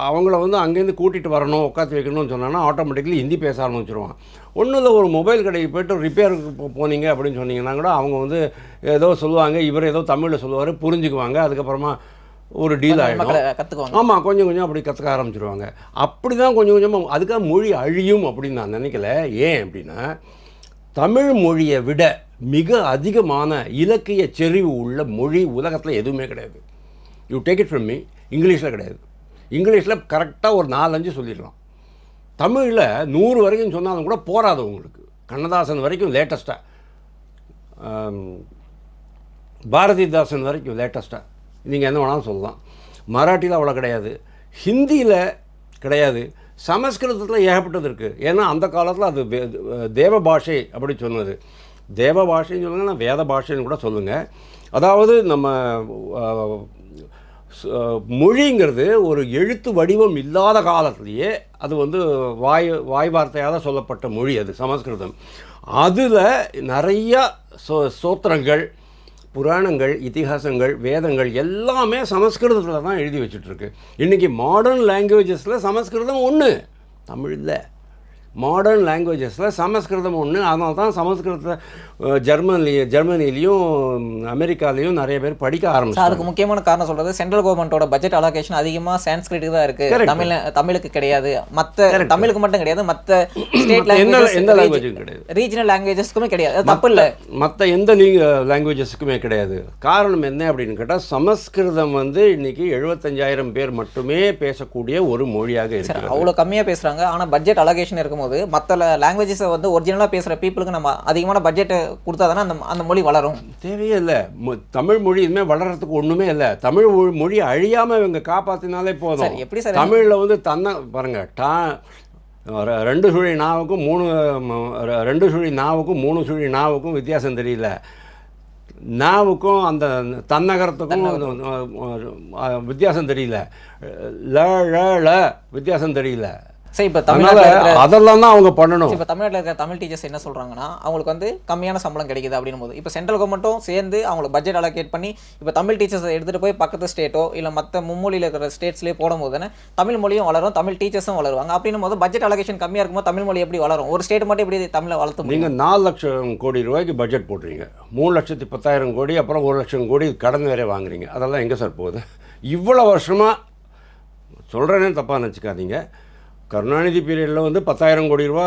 அவங்கள வந்து அங்கேருந்து கூட்டிகிட்டு வரணும், உட்காந்து வைக்கணும்னு சொன்னாங்கன்னா ஆட்டோமேட்டிக்கலி ஹிந்தி பேச ஆரம்பிச்சிருவான். ஒன்றும் இல்லை, ஒரு மொபைல் கடைக்கு போய்ட்டு ரிப்பேருக்கு போனீங்க அப்படின்னு சொன்னீங்கன்னா கூட அவங்க வந்து ஏதோ சொல்லுவாங்க, இவர் ஏதோ தமிழில் சொல்லுவார், புரிஞ்சுக்குவாங்க. அதுக்கப்புறமா ஒரு டீல் ஆகிடும். கற்றுக்குவாங்க. ஆமாம், கொஞ்சம் கொஞ்சம் அப்படி கற்றுக்க ஆரம்பிச்சிருவாங்க. அப்படி தான் கொஞ்சம் கொஞ்சமாக. அதுக்காக மொழி அழியும் அப்படின்னு நான் நினைக்கல. ஏன் அப்படின்னா தமிழ் மொழியை விட மிக அதிகமான இலக்கிய செறிவு உள்ள மொழி உலகத்தில் எதுவுமே கிடையாது. You take it from me. இங்கிலீஷில் கிடையாது. இங்கிலீஷில் கரெக்டாக ஒரு 4-5 சொல்லிடலாம். தமிழில் 100 வரைக்கும் சொன்னாலும் கூட போராது உங்களுக்கு. கண்ணதாசன் வரைக்கும் லேட்டஸ்ட்டாக, பாரதிதாசன் வரைக்கும் லேட்டஸ்ட்டாக நீங்கள் என்ன வேணாலும் சொல்லலாம். மராட்டியில் அவ்வளோ கிடையாது, ஹிந்தியில் கிடையாது, சமஸ்கிருதத்தில் ஏகப்பட்டது இருக்குது. ஏன்னா அந்த காலத்தில் அது தேவ பாஷை அப்படி சொன்னது. தேவ பாஷைன்னு சொல்லுங்கள், வேத பாஷைன்னு கூட சொல்லுங்கள். அதாவது நம்ம மொழிங்கிறது ஒரு எழுத்து வடிவம் இல்லாத காலத்திலேயே அது வந்து வாய் வார்த்தையாக சொல்லப்பட்ட மொழி அது சமஸ்கிருதம். அதில் நிறையா சோத்திரங்கள், புராணங்கள், இதிகாசங்கள், வேதங்கள் எல்லாமே சமஸ்கிருதத்தில் தான் எழுதி வச்சுட்ருக்கு. இன்றைக்கி மாடர்ன் லாங்குவேஜஸில் சமஸ்கிருதம் ஒன்று, தமிழ் இல்லை. மாடர்ன் லாங்குவேஜஸில் சமஸ்கிருதம் ஒன்று. அதனால தான் சமஸ்கிருதத்தை ஜெர்மனிலையும் அமெரிக்காலையும் நிறைய பேர் படிக்க ஆரம்பிச்சாங்க. அதுக்கு முக்கியமான காரணம் சொல்கிறது, சென்ட்ரல் கவர்மெண்ட்டோட பட்ஜெட் அலோகேஷன் அதிகமாக சான்ஸ்கிரிட்டுக்கு தான் இருக்குது. தமிழுக்கு கிடையாது. மற்ற தமிழுக்கு மட்டும் கிடையாது, மற்ற ஸ்டேட் எந்த லாங்குவேஜுக்கும் கிடையாது, ரீஜனல் லாங்குவேஜஸ்க்குமே கிடையாது. தப்பு இல்லை, மற்ற எந்த லாங்குவேஜஸுக்குமே கிடையாது. காரணம் என்ன அப்படின்னு கேட்டால், சமஸ்கிருதம் வந்து இன்றைக்கி 75,000 பேர் மட்டுமே பேசக்கூடிய ஒரு மொழியாக இருக்குது. அவ்வளோ கம்மியாக பேசுகிறாங்க. ஆனால் பட்ஜெட் அலோகேஷன் இருக்கும்போது மற்ற லாங்குவேஜஸை வந்து ஒரிஜினலாக பேசுகிற பீப்புளுக்கு நம்ம அதிகமான பட்ஜெட்டை கொடுத்தா தானே அந்த மொழி வளரும். தேவையே இல்லை. தமிழ் மொழி இதுமாதிரி வளர்கிறதுக்கு ஒன்றுமே இல்லை. தமிழ் மொழி அழியாமல் இவங்க காப்பாற்றினாலே போதும். எப்படி சார் தமிழில் வந்து பாருங்கள், 2 சுழி நாவுக்கும் 2 சுழி நாவுக்கும் 3 சுழி நாவுக்கும் வித்தியாசம் தெரியல. நாவுக்கும் அந்த தன்னகரத்துக்கும் வித்தியாசம் தெரியல. ல வித்தியாசம் தெரியல. சரி, இப்போ அதெல்லாம் தான் அவங்க பண்ணணும். இப்போ தமிழ்நாட்டில் இருக்கிற தமிழ் டீச்சர்ஸ் என்ன சொல்கிறாங்கன்னா, அவங்களுக்கு வந்து கம்மியான சம்பளம் கிடைக்குது அப்படின்னும் போது இப்போ சென்ட்ரல் கவர்மெண்ட்டும் சேர்ந்து அவங்களுக்கு பட்ஜெட் அலோகேட் பண்ணி இப்போ தமிழ் டீச்சர்ஸை எடுத்துகிட்டு போய் பக்கத்து ஸ்டேட்டோ இல்லை மற்ற மும்மொழியில் இருக்கிற ஸ்டேட்ஸ்லேயே போடும்போது தானே தமிழ் மொழியும் வளரும், தமிழ் டீச்சர்ஸும் வளருவாங்க. அப்படின்னும் போது பட்ஜெட் அலோகேஷன் கம்மியாக இருக்கும்போது தமிழ் மொழி எப்படி வளரும்? ஒரு ஸ்டேட் மட்டும் எப்படி தமிழை வளர்த்து முடியும்? நீங்கள் 4 லட்சம் கோடி ரூபாய்க்கு பட்ஜெட் போடுறீங்க, 3,10,000 கோடி, அப்புறம் 1 லட்சம் கோடி கடன் வேற வாங்குறீங்க. அதெல்லாம் எங்கே சார் போகுது? இவ்வளோ வருஷமாக சொல்கிறேன்னு தப்பாக நினச்சிக்காதீங்க. கருணாநிதி பீரியடில் வந்து 10,000 கோடி ரூபா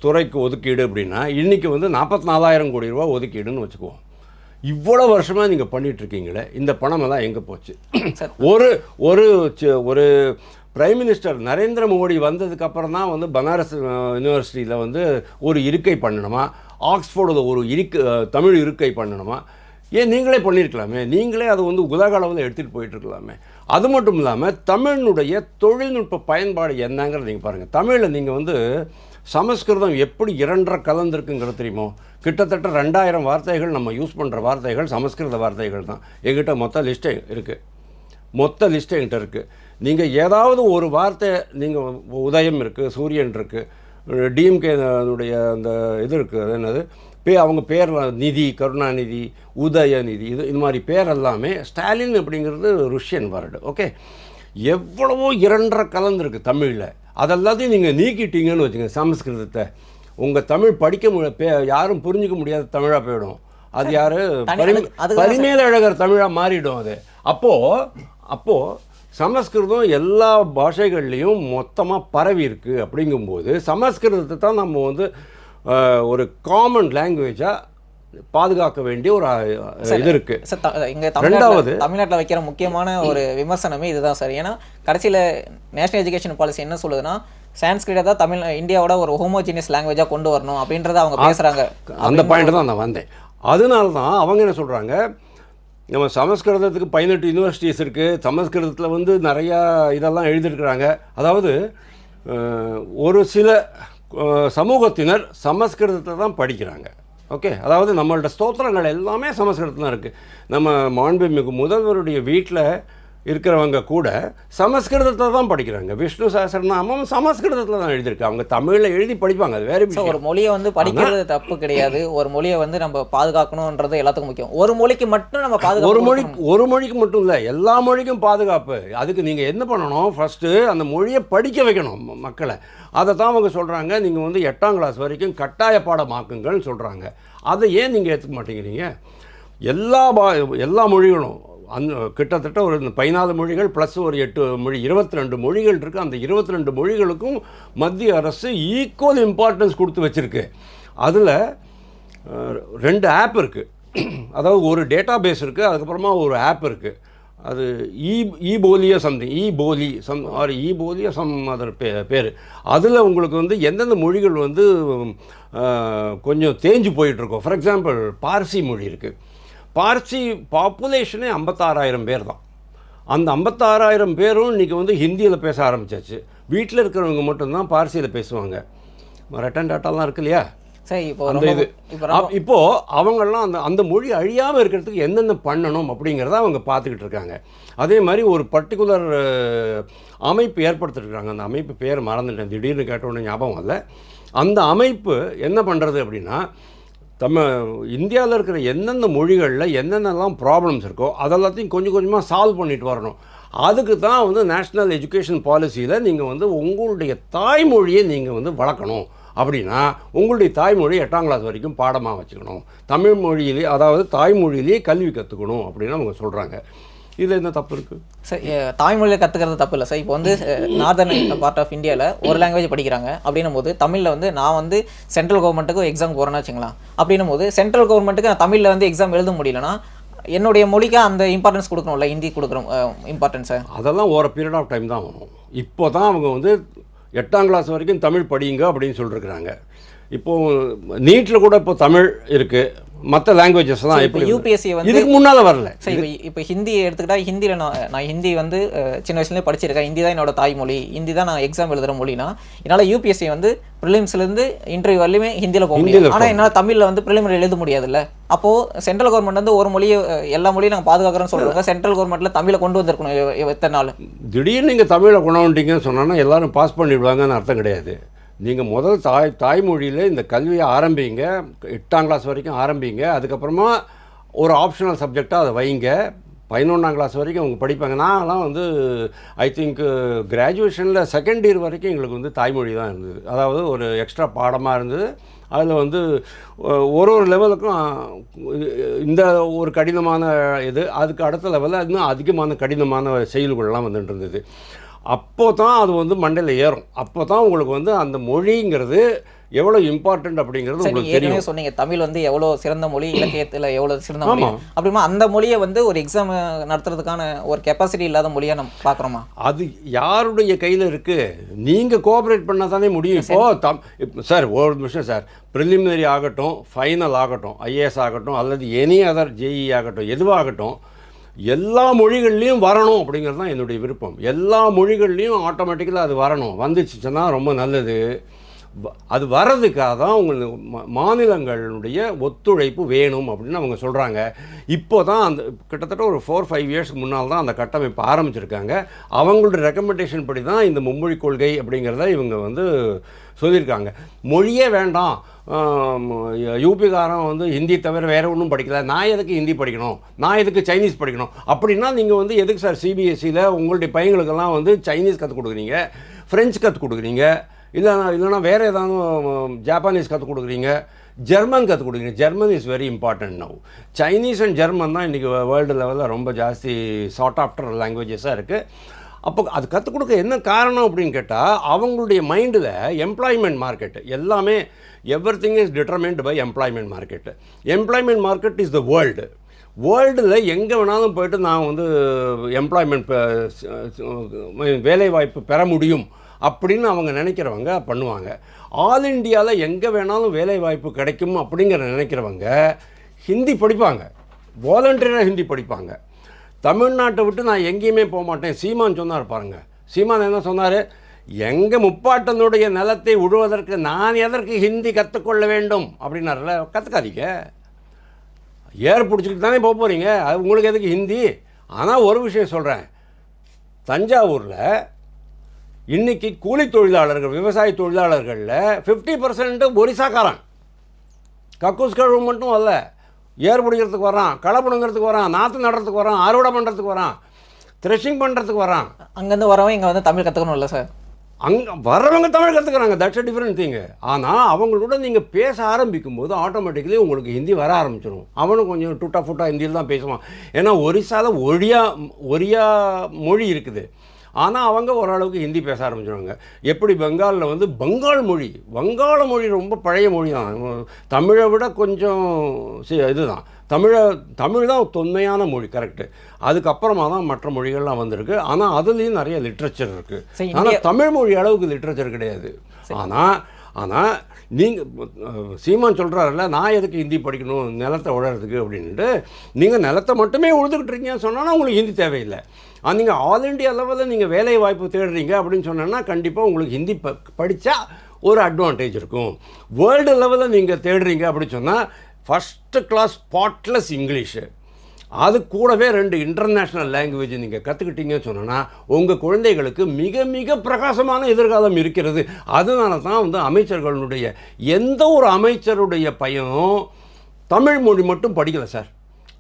துறைக்கு ஒதுக்கீடு அப்படின்னா இன்றைக்கி வந்து 44,000 கோடி ரூபா ஒதுக்கீடுன்னு வச்சுக்குவோம். இவ்வளோ வருஷமாக நீங்கள் பண்ணிகிட்ருக்கீங்களே, இந்த பணமெல்லாம் எங்கே போச்சு? ஒரு பிரைம் மினிஸ்டர் நரேந்திர மோடி வந்ததுக்கப்புறம் தான் வந்து பனாரஸ் யூனிவர்சிட்டியில் வந்து ஒரு இருக்கை பண்ணணுமா, ஆக்ஸ்ஃபோர்டில் ஒரு தமிழ் இருக்கை பண்ணணுமா? ஏன் நீங்களே பண்ணியிருக்கலாமே, நீங்களே அதை வந்து உலக அளவில் எடுத்துகிட்டு போயிட்டுருக்கலாமே. அது மட்டும் இல்லாமல் தமிழினுடைய தொழில்நுட்ப பயன்பாடு என்னங்கிறது நீங்கள் பாருங்கள். தமிழில் நீங்கள் வந்து சமஸ்கிருதம் எப்படி 2.5 கலந்துருக்குங்கிறது தெரியுமோ? கிட்டத்தட்ட 2000 வார்த்தைகள் நம்ம யூஸ் பண்ணுற வார்த்தைகள் சமஸ்கிருத வார்த்தைகள் தான். எங்கிட்ட மொத்த லிஸ்ட்டே என்கிட்ட இருக்குது. நீங்கள் ஏதாவது ஒரு வார்த்தை, நீங்கள் உதயம் இருக்குது, சூரியன் இருக்குது, டிஎம்கேனுடைய அந்த இது இருக்குது, அது என்னது அவங்க பேர் நிதி, கருணாநிதி, உதயநிதி, இது மாதிரி பேர் எல்லாமே ஸ்டாலின் அப்படிங்கிறது ருஷ்யன் வேர்டு. ஓகே, எவ்வளவோ 2.5 கலந்துருக்கு தமிழில். அதெல்லாத்தையும் நீங்கள் நீக்கிட்டீங்கன்னு வச்சுங்க சமஸ்கிருதத்தை, உங்கள் தமிழ் படிக்க யாரும் புரிஞ்சிக்க முடியாத தமிழாக போயிடும். அது யார் பரிமேலழகர் தமிழாக மாறிடும் அது. அப்போது சமஸ்கிருதம் எல்லா பாஷைகள்லேயும் மொத்தமாக பரவி இருக்குது. அப்படிங்கும்போது சமஸ்கிருதத்தை தான் நம்ம வந்து ஒரு காமன் லாங்குவேஜாக பாதுகாக்க வேண்டிய ஒரு இது இருக்குது. இங்கே தமிழ்நாட்டில் வைக்கிற முக்கியமான ஒரு விமர்சனமே இதுதான் சார். ஏன்னா கடைசியில் நேஷனல் எஜுகேஷன் பாலிசி என்ன சொல்லுதுன்னா, சான்ஸ்கிரிட்டை தான் இந்தியாவோட ஒரு ஹோமோஜினியஸ் லாங்குவேஜாக கொண்டு வரணும் அப்படின்றத அவங்க பேசுகிறாங்க. அந்த பாயிண்ட் தான் நான் வந்தேன். அதனால தான் அவங்க என்ன சொல்கிறாங்க, நம்ம சமஸ்கிருதத்துக்கு 18 யூனிவர்சிட்டிஸ் இருக்குது, சமஸ்கிருதத்தில் வந்து நிறையா இதெல்லாம் எழுதியிருக்கிறாங்க. அதாவது ஒரு சில சமூகத்தினர் சமஸ்கிருதத்தில் தான் படிக்கிறாங்க. ஓகே, அதாவது நம்மளோட ஸ்தோத்திரங்கள் எல்லாமே சமஸ்கிருதத்தில் தான் இருக்குது. நம்ம மாண்புமிகு முதல்வருடைய வீட்டில் இருக்கிறவங்க கூட சமஸ்கிருதத்தில் தான் படிக்கிறாங்க. விஷ்ணு சஹஸ்ரநாமம் சமஸ்கிருதத்தில் தான் எழுதியிருக்கு. அவங்க தமிழில் எழுதி படிப்பாங்க, அது வேறு விஷயம். ஒரு மொழியை வந்து படிக்கிறது தப்பு கிடையாது. ஒரு மொழியை வந்து நம்ம பாதுகாக்கணுன்றது எல்லாத்துக்கும் முக்கியம். ஒரு மொழிக்கு மட்டும் நம்ம பாதுகாப்பு, ஒரு மொழிக்கு மட்டும் இல்லை, எல்லா மொழிக்கும் பாதுகாப்பு. அதுக்கு நீங்கள் என்ன பண்ணணும், ஃபஸ்ட்டு அந்த மொழியை படிக்க வைக்கணும் மக்களை. அதை தான் அவங்க சொல்கிறாங்க, நீங்கள் வந்து 8ஆம் கிளாஸ் வரைக்கும் கட்டாய பாடமாக்குங்கள்னு சொல்கிறாங்க. அதை ஏன் நீங்கள் ஏற்றுக்க மாட்டேங்கிறீங்க? எல்லா மொழிகளும் கிட்டத்தட்ட ஒரு 14 மொழிகள் ப்ளஸ் ஒரு 8 மொழி 22 மொழிகள் இருக்குது. அந்த 22 மொழிகளுக்கும் மத்திய அரசு ஈக்குவல் இம்பார்ட்டன்ஸ் கொடுத்து வச்சுருக்கு. அதில் 2 ஆப் இருக்குது. அதாவது ஒரு டேட்டா பேஸ் இருக்குது, அதுக்கப்புறமா ஒரு ஆப் இருக்குது. அது ஈபோலியோ சம்திங் ஈபோலி ஆர் ஈபோலியோ அதர் பேர். அதில் உங்களுக்கு வந்து எந்தெந்த மொழிகள் வந்து கொஞ்சம் தேஞ்சு போயிட்டுருக்கோம். ஃபார் எக்ஸாம்பிள் பார்சி மொழி இருக்குது. பார்சி பாப்புலேஷனே 56,000 பேர் தான். அந்த 56,000 பேரும் இன்றைக்கி வந்து ஹிந்தியில் பேச ஆரம்பித்தாச்சு. வீட்டில் இருக்கிறவங்க மட்டும்தான் பார்சியில் பேசுவாங்க. ரிட்டன் டேட்டாலாம் இருக்கு இல்லையா? சரி, இப்போ அந்த இது இப்போது அவங்கெல்லாம் அந்த மொழி அழியாமல் இருக்கிறதுக்கு என்னென்ன பண்ணணும் அப்படிங்கிறத அவங்க பார்த்துக்கிட்டு இருக்காங்க. அதே மாதிரி ஒரு பர்டிகுலர் அமைப்பு ஏற்படுத்திருக்காங்க. அந்த அமைப்பு பேர் மறந்துட்டேன், திடீர்னு கேட்டோன்னே ஞாபகம் இல்லை. அந்த அமைப்பு என்ன பண்ணுறது அப்படின்னா, இந்தியாவில் இருக்கிற எந்தெந்த மொழிகளில் என்னென்னலாம் ப்ராப்ளம்ஸ் இருக்கோ அதெல்லாத்தையும் கொஞ்சம் கொஞ்சமாக சால்வ் பண்ணிட்டு வரணும். அதுக்கு தான் வந்து நேஷ்னல் எஜுகேஷன் பாலிசியில் நீங்கள் வந்து உங்களுடைய தாய்மொழியை நீங்கள் வந்து வளர்க்கணும். அப்படின்னா உங்களுடைய தாய்மொழி 8ஆம் கிளாஸ் வரைக்கும் பாடமாக வச்சுக்கணும். தமிழ் மொழியிலே, அதாவது தாய்மொழியிலேயே கல்வி கற்றுக்கணும் அப்படின்னு அவங்க சொல்கிறாங்க. இதில் என்ன தப்பு இருக்குது சார்? தாய்மொழியில் கற்றுக்கிறது தப்பு இல்லை சார். இப்போ வந்து நார்தர்ன் பார்ட் ஆஃப் இந்தியாவில் ஒரு லாங்குவேஜ் படிக்கிறாங்க. அப்படின்னும் போது தமிழில் வந்து நான் வந்து சென்ட்ரல் கவர்மெண்ட்டுக்கு எக்ஸாம் போகிறேன்னு வச்சுக்கலாம். அப்படின்னும் போது சென்ட்ரல் கவர்மெண்ட்டுக்கு நான் தமிழில் வந்து எக்ஸாம் எழுத முடியலன்னா என்னுடைய மொழிக்கு அந்த இம்பார்ட்டன்ஸ் கொடுக்கணும்ல, ஹிந்தி கொடுக்குறோம் இம்பார்ட்டன்ஸை. அதெல்லாம் ஒரு பீரியட் ஆஃப் டைம் தான் வரும். இப்போ தான் அவங்க வந்து 8ஆம் கிளாஸ் வரைக்கும் தமிழ் படியுங்க அப்படின்னு சொல்லியிருக்கிறாங்க. இப்போது நீட்டில் கூட இப்போ தமிழ் இருக்குது, மற்ற லாங்குவேஜஸ்லாம் இப்போ யூபிஎஸ்சி வந்து இதுக்கு முன்னால் வரல. சரி, இப்போ ஹிந்தி எடுத்துக்கிட்டால் ஹிந்தியில் நான் ஹிந்தி வந்து சின்ன வயசுலேயே படிச்சிருக்கேன். ஹிந்தி தான் என்னோட தாய்மொழி, ஹிந்தி தான் நான் எக்ஸாம் எழுதுகிற மொழினா என்னால் யூபிஎஸ்சி வந்து ப்ரிலிம்ஸ்லேருந்து இன்டர்வியூ வரலையுமே ஹிந்தியில் போக முடியும். ஆனால் என்னால் தமிழில் வந்து ப்ரிலிமினரி எழுத முடியாதுல்ல. அப்போது சென்ட்ரல் கவர்மெண்ட் வந்து ஒரு மொழியை எல்லா மொழியும் நாங்கள் பாதுகாக்கிறோன்னு சொல்கிறாங்க. சென்ட்ரல் கவர்மெண்ட்டில் தமிழை கொண்டு வந்திருக்கணும் எத்தனை நாள். திடீர்னு நீங்கள் தமிழை கொண்டு வந்துட்டீங்கன்னு சொன்னால் எல்லோரும் பாஸ் பண்ணிவிடுவாங்கன்னு அர்த்தம் கிடையாது. நீங்கள் முதல் தாய்மொழியில் இந்த கல்வியை ஆரம்பிங்க, 8ஆம் கிளாஸ் வரைக்கும் ஆரம்பிங்க. அதுக்கப்புறமா ஒரு ஆப்ஷனல் சப்ஜெக்டாக அதை வைங்க. 11ஆம் கிளாஸ் வரைக்கும் அவங்க படிப்பாங்க. நான்லாம் வந்து ஐ திங்க் கிராஜுவேஷனில் செகண்ட் இயர் வரைக்கும் எங்களுக்கு வந்து தாய்மொழி தான் இருந்தது. அதாவது ஒரு எக்ஸ்ட்ரா பாடமாக இருந்தது. அதில் வந்து ஒரு லெவலுக்கும் இந்த ஒரு கடினமான இது, அதுக்கு அடுத்த லெவலில் இன்னும் அதிகமான கடினமான செயல்கள்லாம் வந்துட்டு இருந்தது. அப்போ தான் அது வந்து மண்டையில் ஏறும். அப்போ தான் உங்களுக்கு வந்து அந்த மொழிங்கிறது எவ்வளோ இம்பார்ட்டன்ட் அப்படிங்கிறது உங்களுக்கு தெரியும். சொன்னீங்க தமிழ் வந்து எவ்வளோ சிறந்த மொழி, இலக்கியத்தில் எவ்வளோ சிறந்த மொழி. அப்படிமா அந்த மொழியை வந்து ஒரு எக்ஸாம் நடத்துறதுக்கான ஒரு கெப்பாசிட்டி இல்லாத மொழியாக நம்ம பார்க்குறோமா? அது யாருடைய கையில் இருக்குது? நீங்கள் கோஆப்ரேட் பண்ணால் தானே முடியும். இப்போது சார் ஒரு நிமிஷம் சார், ப்ரிலிமினரி ஆகட்டும், ஃபைனல் ஆகட்டும், ஐஏஎஸ் ஆகட்டும், அல்லது எனி அதர் ஜேஇ ஆகட்டும், எதுவாகட்டும், எல்லா மொழிகள்லேயும் வரணும் அப்படிங்கிறது தான் என்னுடைய விருப்பம். எல்லா மொழிகள்லேயும் ஆட்டோமேட்டிக்கலாக அது வரணும். வந்துச்சுன்னா ரொம்ப நல்லது. அது வர்றதுக்காக தான் உங்களுக்கு மாநிலங்களுடைய ஒத்துழைப்பு வேணும் அப்படின்னு அவங்க சொல்கிறாங்க. இப்போ தான் அந்த கிட்டத்தட்ட ஒரு 4-5 இயர்ஸ்க்கு முன்னால் தான் அந்த கட்டமைப்பு ஆரம்பிச்சிருக்காங்க. அவங்களோட ரெக்கமெண்டேஷன் படி தான் இந்த மும்மொழி கொள்கை அப்படிங்கிறத இவங்க வந்து சொல்லியிருக்காங்க. மொழியே வேண்டாம், யூபிக்காரன் வந்து ஹிந்தி தவிர வேறு ஒன்றும் படிக்கல, நான் எதுக்கு ஹிந்தி படிக்கணும், நான் எதுக்கு சைனீஸ் படிக்கணும் அப்படின்னா நீங்கள் வந்து எதுக்கு சார் சிபிஎஸ்சியில் உங்களுடைய பையங்களுக்கெல்லாம் வந்து சைனீஸ் கற்றுக் கொடுக்குறீங்க, ஃப்ரெஞ்சு கற்றுக் கொடுக்குறீங்க, இல்லைனா வேறு ஏதாவது ஜாப்பானீஸ் கற்றுக் கொடுக்குறீங்க, ஜெர்மன் கற்றுக் கொடுக்குறீங்க. German is very important now. Chinese and German தான் இன்றைக்கி வேர்ல்டு லெவலில் ரொம்ப ஜாஸ்தி சார்ட் ஆஃப்டர் லாங்குவேஜஸாக இருக்குது. அப்போ அது கற்றுக் கொடுக்க என்ன காரணம் அப்படின்னு கேட்டால், அவங்களுடைய மைண்டில் எம்ப்ளாய்மெண்ட் மார்க்கெட்டு எல்லாமே everything is determined by employment market. Employment market is the வேர்ல்டில் எங்கே வேணாலும் போய்ட்டு நான் வந்து எம்ப்ளாய்மெண்ட் வேலைவாய்ப்பு பெற முடியும் அப்படின்னு அவங்க நினைக்கிறவங்க பண்ணுவாங்க. ஆல் இண்டியாவில் எங்கே வேணாலும் வேலைவாய்ப்பு கிடைக்கும் அப்படிங்கிற நினைக்கிறவங்க ஹிந்தி படிப்பாங்க, வாலண்டியராக ஹிந்தி படிப்பாங்க. தமிழ்நாட்டை விட்டு நான் எங்கேயுமே போக மாட்டேன். சீமான் சொன்னார் பாருங்க. சீமான் என்ன சொன்னார்? எங்கள் முப்பாட்டனுடைய நிலத்தை உழுவதற்கு நான் எதற்கு ஹிந்தி கற்றுக்கொள்ள வேண்டும் அப்படின்னார்ல. கற்றுக்காதீங்க, ஏர் பிடிச்சிக்கிட்டு தானே போக போகிறீங்க, அது உங்களுக்கு எதுக்கு ஹிந்தி? ஆனால் ஒரு விஷயம் சொல்கிறேன், தஞ்சாவூரில் இன்றைக்கி கூலி தொழிலாளர்கள், விவசாய தொழிலாளர்களில் 50% ஒரிசாக்காரன். கக்கூஸ் கழுவு மட்டும் அல்ல, ஏர் பிடிக்கிறதுக்கு வரான், களை பிடுங்கிறதுக்கு வரான், நாற்று நடுறதுக்கு வரான், அறுவடை பண்ணுறதுக்கு வரான், த்ரெஷிங் பண்ணுறதுக்கு வரான். அங்கேருந்து வரவன் இங்கே வந்து தமிழ் கற்றுக்கணும் இல்லை சார்? அங்கே வர்றவங்க தமிழ் கற்றுக்குறாங்க, தட்ஸ் அ டிஃப்ரெண்ட் திங்கு. ஆனால் அவங்களோட நீங்கள் பேச ஆரம்பிக்கும் போது ஆட்டோமேட்டிக்கலி உங்களுக்கு ஹிந்தி வர ஆரம்பிச்சிடும். அவனும் கொஞ்சம் டுட்டா ஃபுட்டா ஹிந்தியில் தான் பேசுவான். ஏன்னா ஒரிசாவில் ஒரியா மொழி இருக்குது. ஆனால் அவங்க ஓரளவுக்கு ஹிந்தி பேச ஆரம்பிச்சிடுவாங்க. எப்படி பெங்காலில் வந்து வங்காள மொழி ரொம்ப பழைய மொழி தான். தமிழை விட கொஞ்சம் இதுதான். தமிழ் தான் தொன்மையான மொழி, கரெக்டு. அதுக்கப்புறமா தான் மற்ற மொழிகள்லாம் வந்திருக்கு. ஆனால் அதுலேயும் நிறைய லிட்ரேச்சர் இருக்குது. ஆனால் தமிழ் மொழி அளவுக்கு லிட்ரேச்சர் கிடையாது. ஆனால் நீங்கள் சீமான் சொல்கிறாருல்ல, நான் எதுக்கு ஹிந்தி படிக்கணும் நிலத்தை உழறதுக்கு அப்படின்ட்டு. நீங்கள் நிலத்தை மட்டுமே உழுதுகிட்டு இருக்கீங்கன்னு சொன்னால் உங்களுக்கு ஹிந்தி தேவையில்லை. நீங்கள் ஆல் இண்டியா லெவலில் நீங்கள் வேலை வாய்ப்பு தேடுறீங்க அப்படின்னு சொன்னோன்னா கண்டிப்பாக உங்களுக்கு ஹிந்தி படித்தா ஒரு அட்வான்டேஜ் இருக்கும். வேர்ல்டு லெவலில் நீங்கள் தேடுறீங்க அப்படின்னு சொன்னால் ஃபஸ்ட்டு கிளாஸ் ஸ்பாட்லெஸ் இங்கிலீஷு, அது கூடவே 2 இன்டர்நேஷ்னல் லாங்குவேஜ் நீங்கள் கற்றுக்கிட்டீங்கன்னு சொன்னோன்னா உங்கள் குழந்தைகளுக்கு மிக மிக பிரகாசமான எதிர்காலம் இருக்கிறது. அதனால தான் வந்து அமைச்சர்களுடைய எந்த ஒரு அமைச்சருடைய பையனும் தமிழ் மொழி மட்டும் படிக்கலை சார்.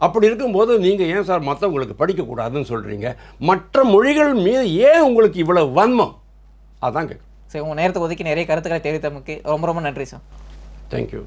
அப்படி இருக்கும்போது நீங்கள் ஏன் சார் மற்றவங்களுக்கு படிக்கக்கூடாதுன்னு சொல்கிறீங்க? மற்ற மொழிகள் மீது ஏன் உங்களுக்கு இவ்வளோ வன்மம்? அதான் கேட்குறேன். சரி, உங்கள் நேரத்தை ஒதுக்கி நிறைய கருத்துக்களை தெரிவித்தமைக்கு ரொம்ப ரொம்ப நன்றி சார். தேங்க்யூ.